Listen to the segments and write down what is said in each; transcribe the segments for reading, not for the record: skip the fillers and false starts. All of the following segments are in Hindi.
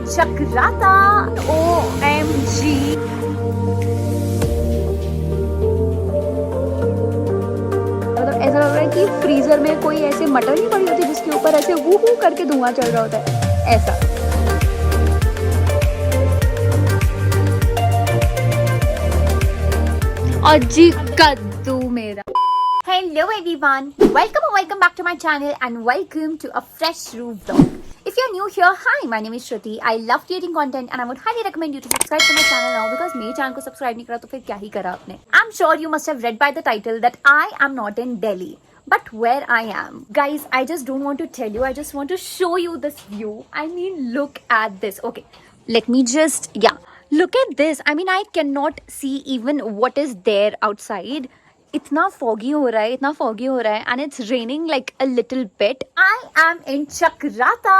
in Chakrata. OMG. मतलब ऐसा लग रहा है कि फ्रीजर में कोई ऐसे मटर नहीं पड़ी होती जिसके ऊपर ऐसे वू वू करके धुआं चल रहा होता है, ऐसा। और जी कद्दू मेरा। Hello everyone, welcome back to my channel and welcome to a fresh roof vlog. If you're new here, hi, my name is Shruti. I love creating content and I would highly recommend you to subscribe to my channel now because मेरे channel को subscribe नहीं करा तो फिर क्या ही करा आपने। I'm sure you must have read by the title that I am not in Delhi. But where I am, guys, I just don't want to tell you. I just want to show you this view. I mean, look at this. Okay, let me just, look at this. I mean, I cannot see even what is there outside. इतना foggy हो रहा है and it's raining like a little bit. I am in Chakrata.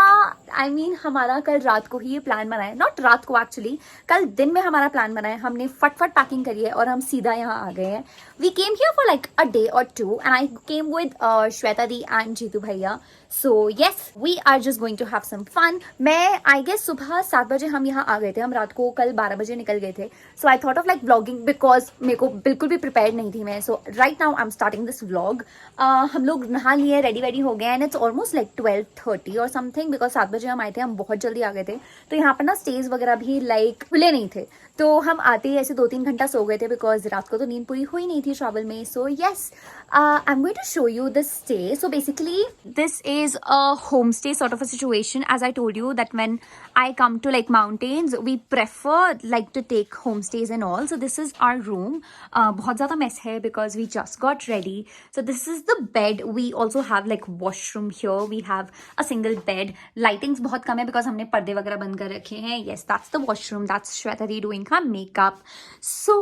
I mean, हमारा कल रात को ही ये प्लान बना है, not रात को actually, कल दिन में हमारा प्लान बना है, हमने फटफट पैकिंग करी है और हम सीधा यहाँ आ गए हैं. We came here for like a day or two and I came with Shweta di and Jeetu भैया. So yes, we are just going to have some fun. मैं I guess सुबह 7 बजे हम यहाँ आ गए थे, हम रात को कल 12 बजे निकल गए थे. So I thought of like vlogging because मेरे को बिल्कुल भी prepared नहीं थी मैं. So right now I'm starting this vlog. हम लोग नहा लिए, रेडी हो गए and it's almost like 12:30 or something because 7 बजे हम आए थे, हम बहुत जल्दी आ गए थे. तो यहाँ पर ना स्टेज वगैरह भी like खुले नहीं थे, तो हम आते ही ऐसे 2-3 घंटा सो गए थे बिकॉज रात को तो नींद पूरी हुई नहीं थी ट्रैवल में. सो yes, I'm going to show you the stay. So basically this is a homestay sort of a situation. As I told you that when I come to like mountains we prefer like to take homestays and all. So this is our room. बहुत ज़्यादा mess है because we just got ready. So this is the bed. We also have like washroom here. We have a single bed. Lightings बहुत कम है because हमने पर्दे वगैरह बंद कर रखे हैं. Yes, that's the washroom. That's Shweta di doing her makeup. So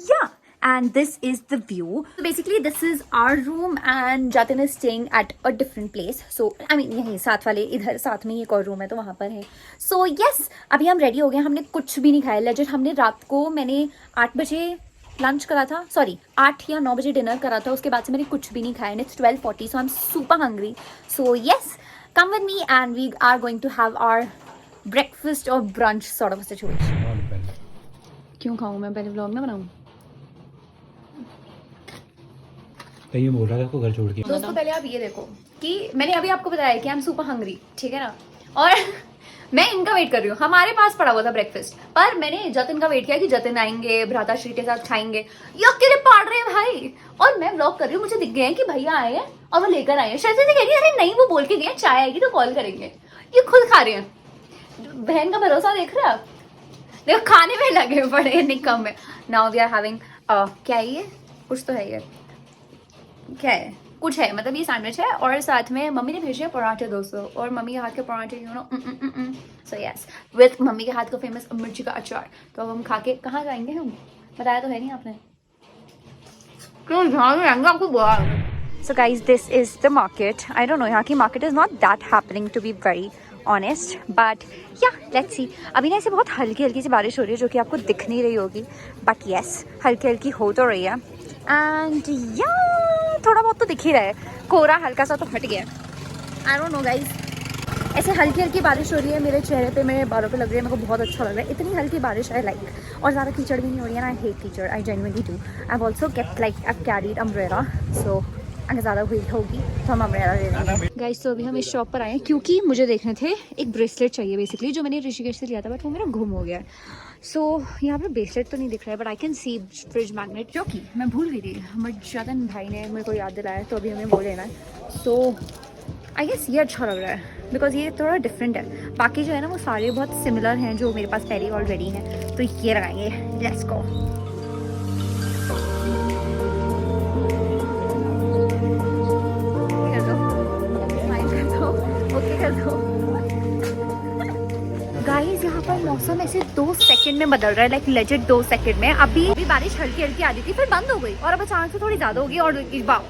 yeah, and this is the view. So basically this is our room and Jatin is staying at a different place. So I mean यहीं साथ वाले इधर साथ में एक और रूम है तो वहाँ पर है. So yes, अभी हम रेडी हो गए. हमने कुछ भी नहीं खाया. लेजिट हमने रात को मैंने 8 बजे लंच करा था, सॉरी 8 या 9 बजे डिनर करा था. उसके बाद से मैंने कुछ भी नहीं खाया. And it's 12:40, so I'm super hungry. So yes, come with me and we are going to have our breakfast or brunch sort of a situation. क्यों खाऊं मैं, पहले व्लॉग ना बनाऊं. तो ये बोल रहा था आपको घर छोड़ के. दोस्तों पहले आप ये देखो कि मैंने अभी आपको बताया कि आई एम सुपर हंग्री, ठीक है ना, और मैं इनका वेट कर रही हूँ. हमारे पास पड़ा हुआ था ब्रेकफास्ट, पर मैंने जतिन का वेट किया कि जतिन आएंगे, भ्राता श्री के साथ खाएंगे. ये अकेले पाड़ रहे हैं भाई, और मैं व्लॉग कर रही हूँ. मुझे दिख गए हैं कि भैया आए हैं और वो लेकर आए हैं. शायद से कह रही है अरे नहीं वो बोल के गए चाय आएगी तो कॉल करेंगे. ये खुद खा रहे हैं. बहन का भरोसा देख रहे हैं आप. देखो खाने में लगे पड़े निकम में. नाउ वी आर हैविंग क्या है ये, कुछ तो है ये, क्या है, कुछ है मतलब ये सैंडविच है और साथ में मम्मी ने भेजे पराठे दोस्तों, और मम्मी के हाथ के पराठे you know. So yes, with mummy के हाथ का फेमस मिर्ची का अचार. तो अब हम खा के कहाँ जाएंगे, हम बताया तो है नहीं आपने, क्यों जाएंगे आपको बोला. So guys, this is the market. I don't know, यहाँ की market is not that happening to be very honest, but yeah, let's see. अभी ना ऐसे बहुत हल्की हल्की सी बारिश हो रही है जो कि आपको दिख नहीं रही होगी, but yes, हल्की हल्की हो तो रही है. and yeah, थोड़ा बहुत तो दिख ही रहा है. कोहरा हल्का सा तो हट गया. I don't know guys, ऐसे हल्की हल्की बारिश हो रही है. मेरे चेहरे पे, मेरे बालों पे लग रही है. मेरे को बहुत अच्छा लग रहा है. इतनी हल्की बारिश है लाइक, और ज़्यादा कीचड़ भी नहीं हो रही है. आई हेट कीचड़, I genuinely do. I have also kept like I carried umbrella, so अगर ज़्यादा हुई होगी तो हम अम्ब्रेला ले लेंगे. गाइस तो अभी हम इस शॉप पर आए हैं क्योंकि मुझे देखने थे एक ब्रेसलेट चाहिए बेसिकली, जो मैंने ऋषिकेश से लिया था बट वो मेरा गुम हो गया. सो यहाँ पर ब्रेसलेट तो नहीं दिख रहा है but I can see fridge magnet, जो कि मैं भूल गई थी. बट जतन भाई ने मेरे को याद दिलाया तो अभी हमें वो लेना है. सो आई गेस ये अच्छा लग रहा है बिकॉज ये थोड़ा डिफरेंट है. बाकी जो है ना वो सारे बहुत सिमिलर हैं जो मेरे पास पहले ऑलरेडी हैं, तो ये लगाएंगे. Let's go. गाइस यहाँ पर मौसम ऐसे 2 सेकंड में बदल रहा है, लाइक लेजिट 2 सेकंड में. अभी बारिश हल्की हल्की आ रही थी, फिर बंद हो गई, और अब अचानक से थोड़ी ज्यादा होगी. और वाओ,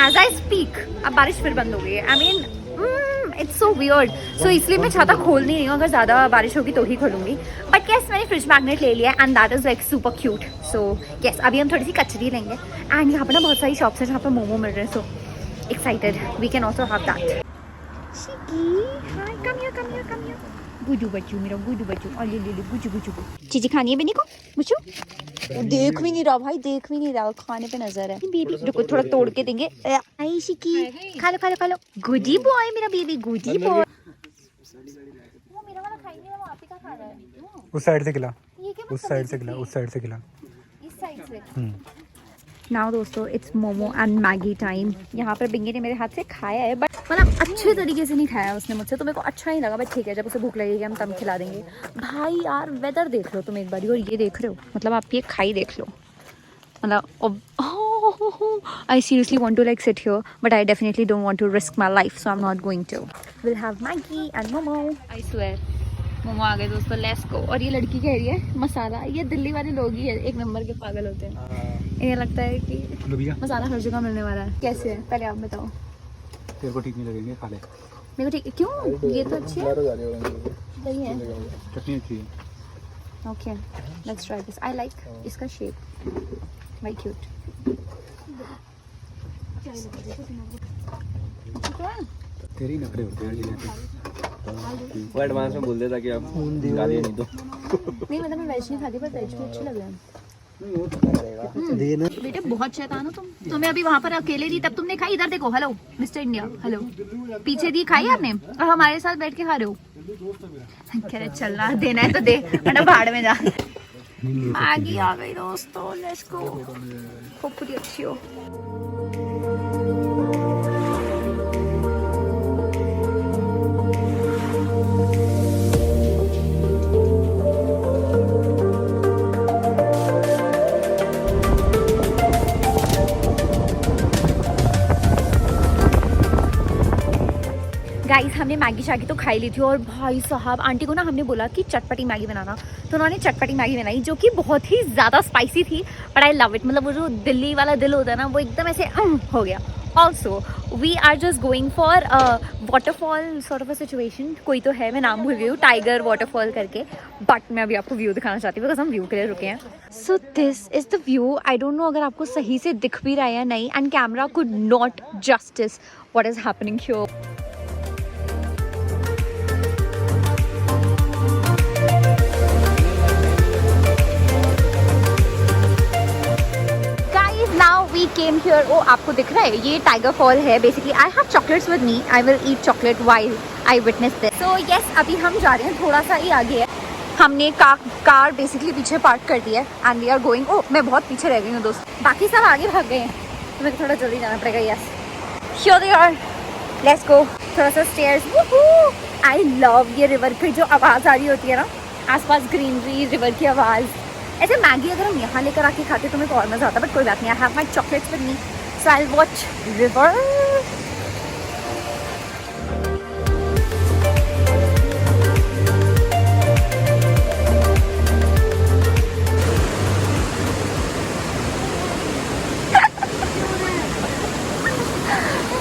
एज आई स्पीक अब बारिश फिर बंद हो गई है. I mean it's so weird. So इसलिए मैं छाता खोल नहीं रही हूँ. अगर ज्यादा बारिश होगी तो ही खोलूंगी. बट यस, मैंने फ्रिज मैग्नेट ले लिया and that is like super cute. So yes, अभी हम थोड़ी सी कचरी लेंगे. एंड यहाँ पर ना बहुत सारी शॉप्स हैं जहाँ पर मोमो मिल रहे हैं. So excited, we can also have that. Shiki, hi, come here. Guddu बच्चू मेरा गुडू बच्चू और ले गुचू गुचू चीजें खानी है बेनी को बुचू देख भी नहीं रहा भाई, देख भी नहीं रहा, खाने पे नजर है। बेबी रुको थोड़ा तोड़ के देंगे। आई शिकी खा लो खा लो खा लो। गुडी बॉय मेरा बेबी गुडी बॉय। वो मेरा वाला खाई नहीं रहा, वो आप ही का खा रहा है। उस साइड से खिला, ये क्या उस साइड से खिला, उस साइड से खिला। इस साइड से। नाउ दोस्तों it's momo and Maggi time. यहाँ पर बिंगी ने मेरे हाथ से खाया है बट मतलब अच्छे तरीके से नहीं खाया उसने मुझसे, तो मेरे को अच्छा नहीं लगा। बट ठीक है, जब उसे भूख लगेगी हम तब खिला देंगे। भाई यार वेदर देख लो तुम एक बार, और ये देख रहे हो, मतलब आप ये खाई देख लो। मतलब I seriously want to like sit here but I definitely don't want to risk my life so I'm not going to. We'll have Maggie and Momo. I swear momo आ गए दोस्तों, लेट्स गो। और ये लड़की कह रही है मसाला, ये दिल्ली वाले लोग ही है, एक नंबर के पागल होते हैं। ये लगता है कि मसाला हर जगह मिलने वाला है। कैसे है पहले आप बताओ। तेरे को ठीक नहीं लगेंगे, खा ले। मेरे को ठीक क्यों, ये तो अच्छी है, सही है, चटनी अच्छी है। Okay let's try this. I like इसका शेप, वेरी क्यूट। तेरी नखरे होते हैं वो एडवांस में बोल देता कि आप गालियाँ नहीं दो। नहीं मतलब मैं वेज नहीं खाती पर वेज भी अच्छी लग रहा है। देना बेटे बहुत शैतान हो तुम। तुम्हें अभी वहाँ पर अकेले दी तब तुमने खाई, इधर देखो। Hello mister India, hello. पीछे दी खाई आपने और हमारे साथ बैठ के खा रहे हो। कह रहे चलना, देना है तो दे वरना भाड़ में जा। मैगी आ गई दोस्तों, लेट्स गो। होपफुली अच्छी हो। गाइस हमने मैगी शागी तो खाई ली थी और भाई साहब आंटी को ना हमने बोला कि चटपटी मैगी बनाना, तो उन्होंने चटपटी मैगी बनाई जो कि बहुत ही ज़्यादा स्पाइसी थी। बट आई लव इट, मतलब वो जो दिल्ली वाला दिल होता है ना वो एकदम ऐसे हो गया। Also we are just going for waterfall sort of a situation. कोई तो है, मैं नाम भूल गई हूँ, टाइगर वाटरफॉल करके। बट मैं अभी आपको व्यू दिखाना चाहती हूँ बिकॉज हम व्यू के लिए रुके हैं। So this is the view. I don't no अगर आपको सही से दिख भी रहा है या नहीं, and camera could not justice what is happening here. We came here. ओ आपको दिख रहा है ये टाइगर फॉल है basically. I have chocolates with me, I will eat chocolate while I witness this. So yes अभी हम जा रहे हैं, थोड़ा सा ही आगे है। हमने कार बेसिकली पीछे पार्क कर दी है एंड वी आर गोइंग। ओ मैं बहुत पीछे रह गई हूँ दोस्त, बाकी सब आगे भाग गए हैं तो मेरे को थोड़ा जल्दी जाना पड़ेगा। Yes here they are, let's go. थोड़ा सा स्टेयर्स। आई लव ये रिवर की जो आवाज़ आ रही होती है ना, आसपास ग्रीनरी, रिवर की आवाज़। ऐसे मैगी अगर हम यहाँ लेकर आके खाते तो मेरे को और मज़ा आता, बट कोई बात नहीं। I have my chocolates with me so I will watch river.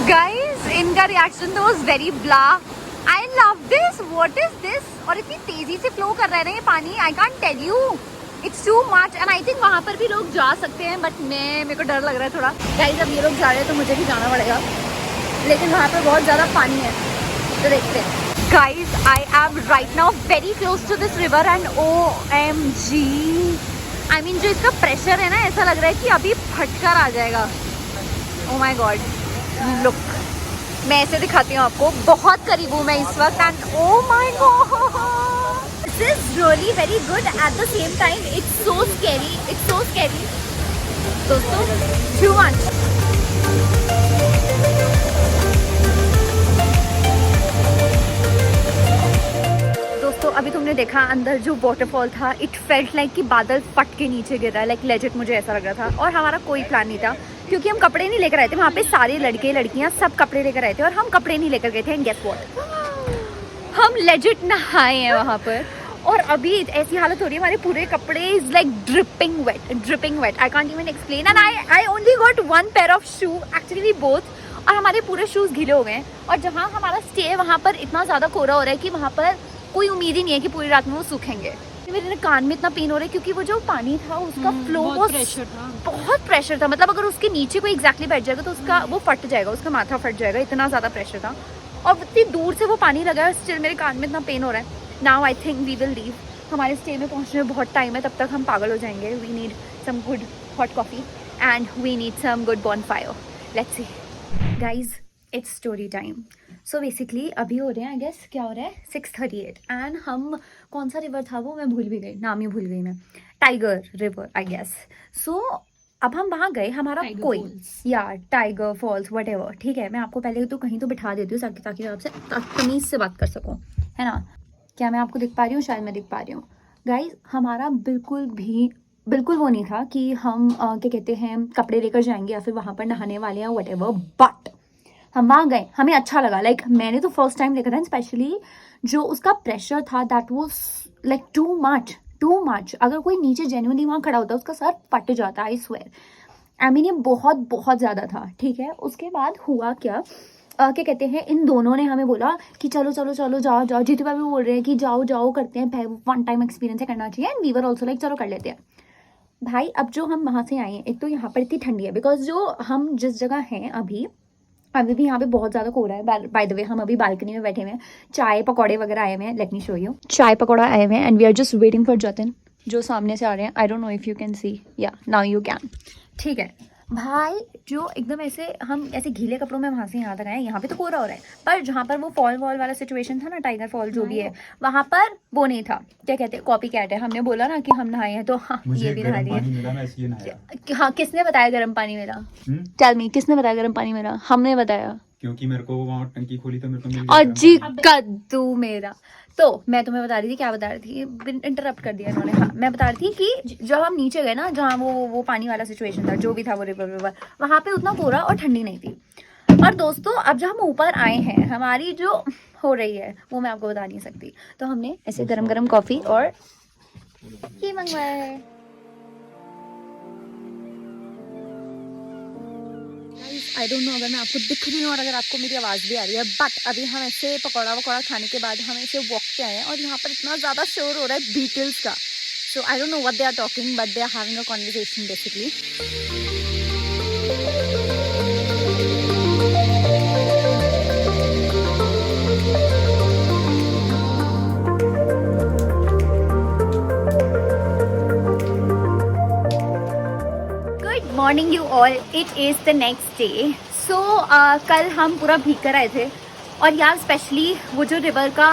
Guys इनका रिएक्शन तो was very blah. I love this, what is this. और इतनी तेजी से फ्लो कर रहा है ना ये पानी, I can't tell you, it's too much. And I think वहाँ पर भी लोग जा सकते हैं बट मेरे को डर लग रहा है थोड़ा। गाइस अब ये लोग जा रहे हैं तो मुझे भी जाना पड़ेगा, लेकिन वहाँ पर बहुत ज़्यादा पानी है तो देखते हैं। Guys I am right now very close to this river and OMG I mean जो इसका प्रेशर है ना, ऐसा लग रहा है कि अभी फटकर आ जाएगा। ओ माई गॉड लुक, मैं ऐसे दिखाती हूँ आपको, बहुत करीब हूँ मैं इस वक्त। And oh my God this is really very good at the same time it's so scary, it's so scary दोस्तों, टू मच। दोस्तों अभी तुमने देखा अंदर जो वाटरफॉल था, इट फेल्ट लाइक कि बादल फट के नीचे गिर रहा है, लाइक लेजिट मुझे ऐसा लग रहा था। और हमारा कोई प्लान नहीं था क्योंकि हम कपड़े नहीं लेकर आए थे। वहाँ पे सारे लड़के लड़कियाँ सब कपड़े लेकर आए थे और हम कपड़े नहीं लेकर गए थे। एंड गेस व्हाट, हम लेजिट नहाए हैं वहाँ पर। और अभी ऐसी हालत हो रही है, हमारे पूरे कपड़े is like dripping wet. I can't even explain. And I only got one pair of shoe, actually both. और हमारे पूरे शूज़ गीले हो गए हैं। और जहाँ हमारा स्टे है वहाँ पर इतना ज़्यादा कोहरा हो रहा है कि वहाँ पर कोई उम्मीद ही नहीं है कि पूरी रात में वो सूखेंगे। मेरे कान में इतना पेन हो रहा है क्योंकि वो जो पानी था उसका फ्लो बहुत प्रेशर था। मतलब अगर उसके नीचे कोई एग्जैक्टली बैठ जाएगा तो उसका वो फट जाएगा, उसका माथा फट जाएगा, इतना ज़्यादा प्रेशर था। और इतनी दूर से वो पानी लगा है, स्टिल मेरे कान में इतना पेन हो रहा है। Now I think we will leave. हमारे स्टे में पहुंचने में बहुत टाइम है, तब तक हम पागल हो जाएंगे. We need some good hot coffee and we need some good bonfire. Let's see guys, it's story time. So basically अभी हो रहे हैं, आई गेस क्या हो रहा है, 6:38 एंड हम, कौन सा रिवर था वो मैं भूल भी गई, नाम ही भूल गई मैं. Tiger river I guess. So अब हम वहाँ गए, हमारा कोई या टाइगर फॉल्स वट एवर, ठीक है. मैं आपको पहले तो कहीं तो बिठा देती हूँ ताकि मैं आपसे तमीज़ से बात कर सकूँ, है ना. क्या मैं आपको दिख पा रही हूँ? शायद मैं दिख पा रही हूँ. गाइज हमारा बिल्कुल वो नहीं था कि हम क्या कहते हैं कपड़े लेकर जाएंगे या फिर वहाँ पर नहाने वाले हैं वट एवर. बट हम वहाँ गए, हमें अच्छा लगा. लाइक मैंने तो फर्स्ट टाइम देखा था, स्पेशली जो उसका प्रेशर था that was like too much. अगर कोई नीचे जेन्युइनली वहाँ खड़ा होता उसका सर फट जाता, आई स्वेयर. आई मीन ये बहुत ज़्यादा था, ठीक है. उसके बाद हुआ क्या, क्या कहते हैं, इन दोनों ने हमें बोला कि चलो जाओ. जीतू भाई भी बोल रहे हैं कि जाओ करते हैं, वन टाइम एक्सपीरियंस है, करना चाहिए. And we were also like चलो कर लेते हैं. भाई अब जो हम वहाँ से आए हैं, एक तो यहाँ पर इतनी ठंडी है, बिकॉज जो हम जिस जगह हैं अभी भी यहाँ पे बहुत ज़्यादा कोहरा है. बाय द वे हम अभी बालकनी में बैठे हुए हैं, चाय पकौड़े वगैरह आए हुए हैं. Let me show you. चाय पकौड़ा आए हुए हैं and we are just waiting for Jatin जो सामने से आ रहे हैं. I don't know if you can see, yeah now you can, ठीक है. भाई जो एकदम ऐसे हम ऐसे गीले कपड़ों में वहाँ से यहाँ तक आए. यहाँ पे तो कोहरा हो रहा है, पर जहाँ पर वो फॉल वाला सिचुएशन था ना, टाइगर फॉल जो भी है, वहाँ पर वो नहीं था. क्या कहते हैं, कॉपी कैट है. हमने बोला ना कि हम नहाए हैं, तो हाँ ये भी नहा लिए. हाँ किसने बताया गर्म पानी मेरा? टेल मी, किसने बताया गर्म पानी मेरा? हमने बताया, क्योंकि मेरे को वहाँ टंकी खोली तो मेरे को मिल और जी कद्दू मेरा. तो मैं तुम्हें बता रही थी, क्या बता रही थी, इंटरप्ट कर दिया इन्होंने. हाँ मैं बता रही थी कि जब हम नीचे गए ना, जहाँ वो पानी वाला सिचुएशन था, जो भी था वो रिवर, वहाँ पे उतना कोहरा और ठंडी नहीं थी. और दोस्तों अब जब हम ऊपर आए हैं, हमारी जो हो रही है वो मैं आपको बता नहीं सकती. तो हमने ऐसे गरम कॉफ़ी और ये मंगवाया है. आई डोंट नो अगर मैं आपको दिख रही हूँ और अगर आपको मेरी आवाज़ भी आ रही है, बट अभी हम ऐसे पकौड़ा खाने के बाद हम ऐसे वॉक पे आए हैं और यहाँ पर इतना ज़्यादा शोर हो रहा है बीटल्स का. So I don't know what they are talking, but they are having a conversation basically. Morning you all, it is the next day. So कल हम पूरा भीग कर आए थे और यार स्पेशली वो जो रिवर का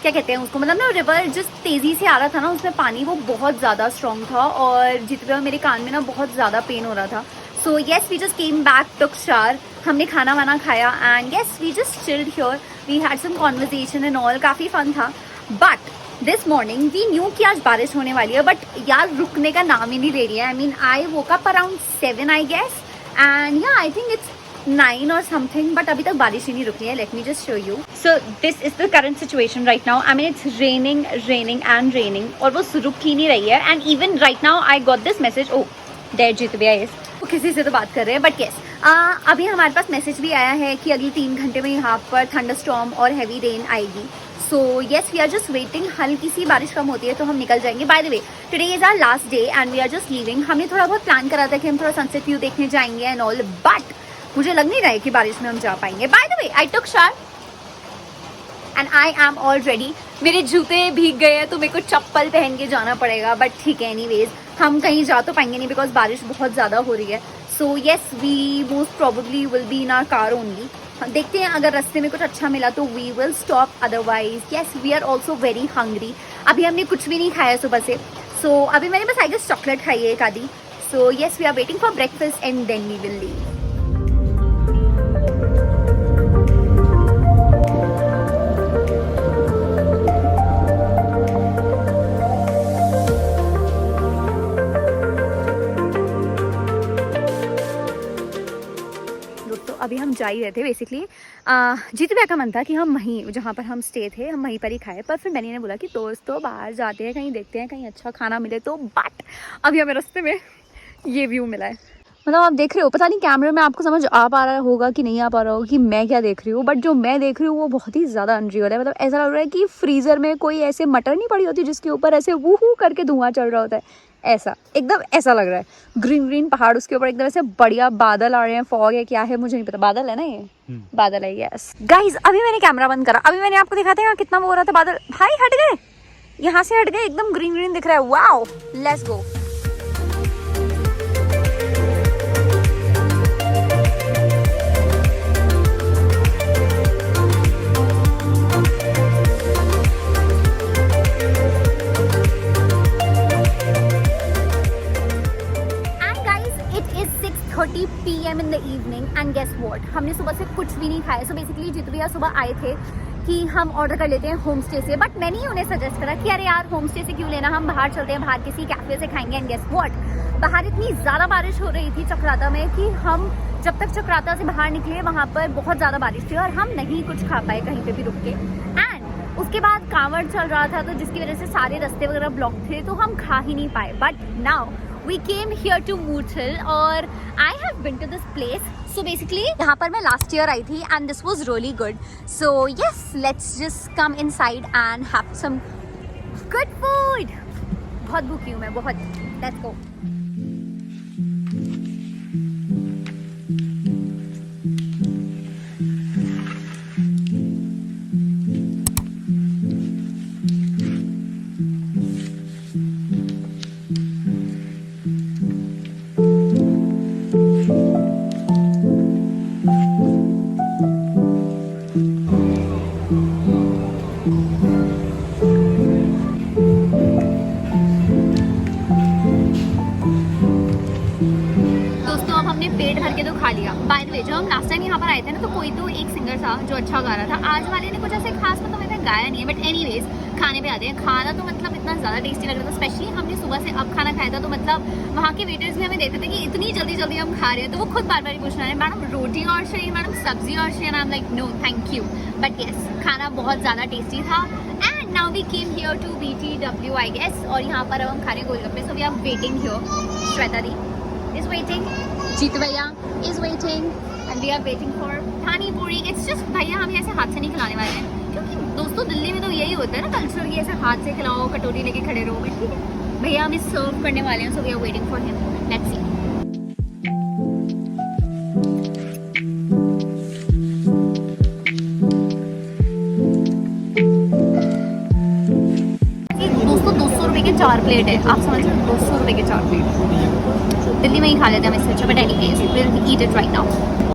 क्या कहते हैं उसको, मतलब ना रिवर जिस तेज़ी से आ रहा था ना, उसमें पानी वो बहुत ज़्यादा स्ट्रॉन्ग था और जितने मेरे कान में ना बहुत ज़्यादा पेन हो रहा था. So yes we just came back, took shower, हमने खाना वाना खाया and yes we just chilled here. We had some conversation and all, काफ़ी फन था. But this morning we knew कि आज बारिश होने वाली है, बट यार रुकने का नाम ही नहीं ले रही है. I mean I woke up around 7 I guess and yeah I think it's 9 और समथिंग, बट अभी तक बारिश ही नहीं रुक रही है. Let me just show you. So this is the current situation right now. I mean it's raining and raining और वो रुक ही नहीं रही है. And even right now I got this message, ओ डेट जीत गया इस, वो किसी से तो बात कर रहे हैं, बट येस अभी हमारे पास मैसेज भी आया है कि अगले 3 घंटे में यहाँ पर थंडरस्टॉर्म और हैवी रेन आएगी. So yes we are just waiting. हल्की सी बारिश कम होती है तो हम निकल जाएंगे. By the way today is our last day and we are just leaving. हमने थोड़ा बहुत प्लान करा था कि हम थोड़ा सनसेट व्यू देखने जाएंगे एंड ऑल, बट मुझे लग नहीं रहा है कि बारिश में हम जा पाएंगे. Bye the way I took shower and I am all ready. मेरे जूते भीग गए हैं तो मेरे को चप्पल पहन के जाना पड़ेगा, बट ठीक है एनीवेज हम कहीं जा तो पाएंगे नहीं बिकॉज बारिश बहुत ज़्यादा हो रही है. So yes we most probably will be in our car only. देखते हैं अगर रास्ते में कुछ अच्छा मिला तो we will stop, otherwise yes we are also very hungry. अभी हमने कुछ भी नहीं खाया सुबह से. सो अभी मैंने बस आई गेस चॉकलेट खाई है एक आधी. So yes we are waiting for breakfast and then we will leave. अभी हम जा ही रहे थे बेसिकली. जीतू भैया का मन था कि हम वहीं जहाँ पर हम स्टे थे हम वहीं पर ही खाए, पर फिर मैंने ने बोला कि दोस्तों बाहर जाते हैं, कहीं देखते हैं कहीं अच्छा खाना मिले तो. बट अभी हमें रास्ते में ये व्यू मिला है. मतलब आप देख रहे हो, पता नहीं कैमरे में आपको समझ आ पा रहा होगा कि नहीं आ पा रहा होगा कि मैं क्या देख रही हूँ, बट जो मैं देख रही हूँ वो बहुत ही ज़्यादा अनरियल है. मतलब ऐसा लग रहा है कि फ्रीज़र में कोई ऐसे मटर नहीं पड़ी होती जिसके ऊपर ऐसे वूहू करके धुआं चल रहा होता है, ऐसा एकदम ऐसा लग रहा है, ग्रीन ग्रीन पहाड़, उसके ऊपर एकदम ऐसे बढ़िया बादल आ रहे हैं, फॉग है, क्या है मुझे नहीं पता, बादल है ना ये, बादल है, यस गाइज। अभी मैंने कैमरा बंद करा, अभी मैंने आपको दिखाते हैं कितना वो हो रहा था बादल, भाई हट गए, यहाँ से हट गए, एकदम ग्रीन ग्रीन दिख रहा है, wow, let's go. PM in the evening and guess what, हमने सुबह से कुछ भी नहीं खाया। सो बेसिकली जीतू भैया सुबह आए थे कि हम ऑर्डर कर लेते हैं होम स्टे से, बट मैंने ही उन्हें सजेस्ट करा कि अरे यार होम स्टे से क्यों लेना, हम बाहर चलते हैं, बाहर किसी कैफे से खाएंगे। एंड गेस व्हाट, बाहर इतनी ज़्यादा बारिश हो रही थी चक्राता में कि हम जब तक चक्राता से बाहर निकले वहाँ पर बहुत ज़्यादा बारिश थी और हम नहीं कुछ खा पाए कहीं पर भी रुक के। एंड उसके बाद कांवड़ चल रहा था तो जिसकी वजह से सारे रास्ते वगैरह ब्लॉक थे, तो हम खा ही नहीं पाए। But now we came here to Moothil और I have been to this place. So basically यहाँ पर मैं last year आई थी and this was really good. So yes, let's just come inside and have some good food. बहुत भूखी हूँ मैं, बहुत। Let's go. पेट भर के तो खा लिया। बाय द वे, जो हम लास्ट टाइम यहाँ पर आए थे ना, तो कोई तो एक सिंगर था जो अच्छा गा रहा था। आज वाले ने कुछ ऐसे खास मतलब मैंने गाया नहीं है, बट एनीवेज खाने पे आते हैं। खाना तो मतलब इतना ज़्यादा टेस्टी लग रहा था, स्पेशली हमने सुबह से अब खाना खाया था, तो मतलब वहाँ के वेटर्स भी हमें देखते थे कि इतनी जल्दी जल्दी हम खा रहे हैं, तो वो खुद बार बार पूछ रहे हैं, मैडम रोटी और चाहिए, मैडम सब्जी और चाहिए। I am like no thank you, but yes खाना बहुत ज़्यादा टेस्टी था। And now we came here to BTW I guess, और यहाँ पर अब हम खा रहे हैं गोलगप्पे। So we are waiting here, Shweta दी इज वेटिंग, जीतू भैया is waiting and we are waiting for Thani Puri. It's just भैया हमें ऐसे हाथ से नहीं खिलाने वाले हैं, क्योंकि दोस्तों दिल्ली में तो यही होता है ना कल्चर, ये ऐसे हाथ से खिलाओ, कटोरी लेके खड़े रहो, ठीक है। भैया हमें सर्व करने वाले हैं, so we are waiting for him. Let's see. दोस्तों 200 रुपए के 4 प्लेट है, आप समझ रहे हो, 200 रुपए के 4 प्लेट। दिल्ली में ही खा लेते हैं हम इससे अच्छा, but anyways we will eat it right now.